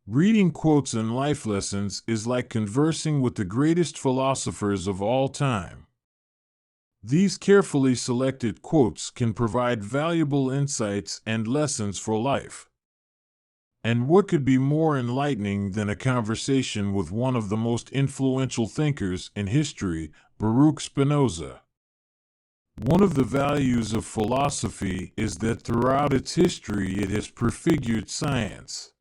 Reading quotes and life lessons is like conversing with the greatest philosophers of all time. These carefully selected quotes can provide valuable insights and lessons for life. And what could be more enlightening than a conversation with one of the most influential thinkers in history, Baruch Spinoza? One of the values of philosophy is that throughout its history it has prefigured science.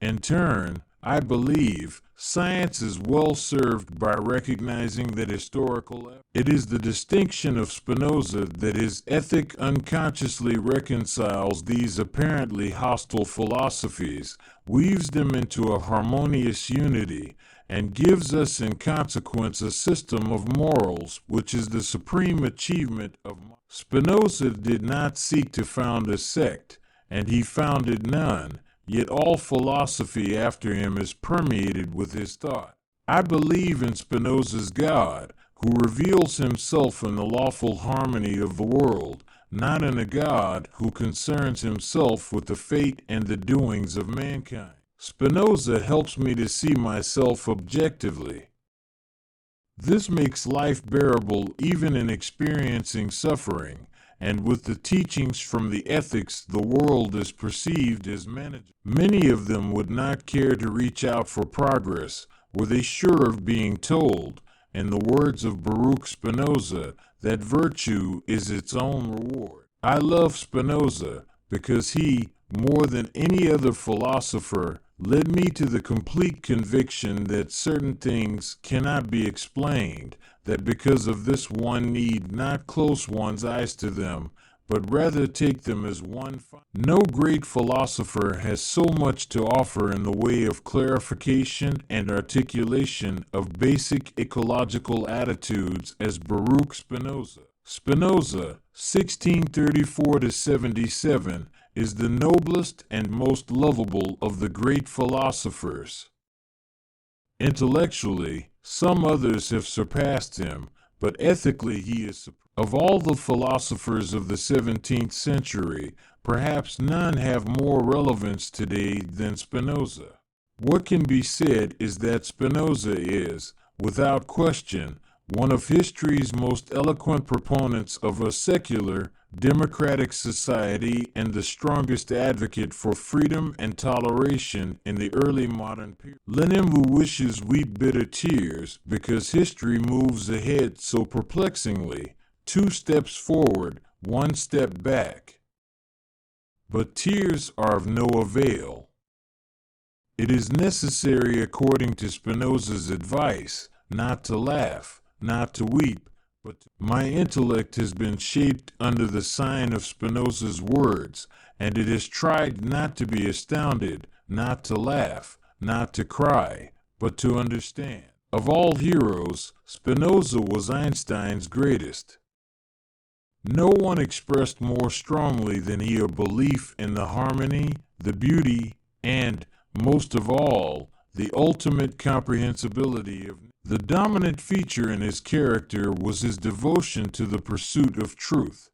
In turn, I believe science is well served by recognizing that it is the distinction of Spinoza that his ethic unconsciously reconciles these apparently hostile philosophies, weaves them into a harmonious unity, and gives us in consequence a system of morals which is the supreme achievement of Spinoza did not seek to found a sect, and he founded none. Yet all philosophy after him is permeated with his thought. I believe in Spinoza's God, who reveals himself in the lawful harmony of the world, not in a God who concerns himself with the fate and the doings of mankind. Spinoza helps me to see myself objectively. This makes life bearable even in experiencing suffering, and with the teachings from the ethics the world is perceived as manageable. Many of them would not care to reach out for progress, were they sure of being told, in the words of Baruch Spinoza, that virtue is its own reward. I love Spinoza because he, more than any other philosopher, led me to the complete conviction that certain things cannot be explained, that because of this one need not close one's eyes to them, but rather take them as one. No great philosopher has so much to offer in the way of clarification and articulation of basic ecological attitudes as Baruch Spinoza. Spinoza, 1634–77, is the noblest and most lovable of the great philosophers. Intellectually, some others have surpassed him, but ethically he is supreme. Of all the philosophers of the 17th century, perhaps none have more relevance today than Spinoza. What can be said is that Spinoza is, without question, one of history's most eloquent proponents of a secular, democratic society and the strongest advocate for freedom and toleration in the early modern period. Let him who wishes weep bitter tears, because history moves ahead so perplexingly, 2 steps forward, 1 step back. But tears are of no avail. It is necessary, according to Spinoza's advice, not to laugh, not to weep, but my intellect has been shaped under the sign of Spinoza's words, and it has tried not to be astounded, not to laugh, not to cry, but to understand. Of all heroes, Spinoza was Einstein's greatest. No one expressed more strongly than he a belief in the harmony, the beauty, and, most of all, the ultimate comprehensibility of. The dominant feature in his character was his devotion to the pursuit of truth.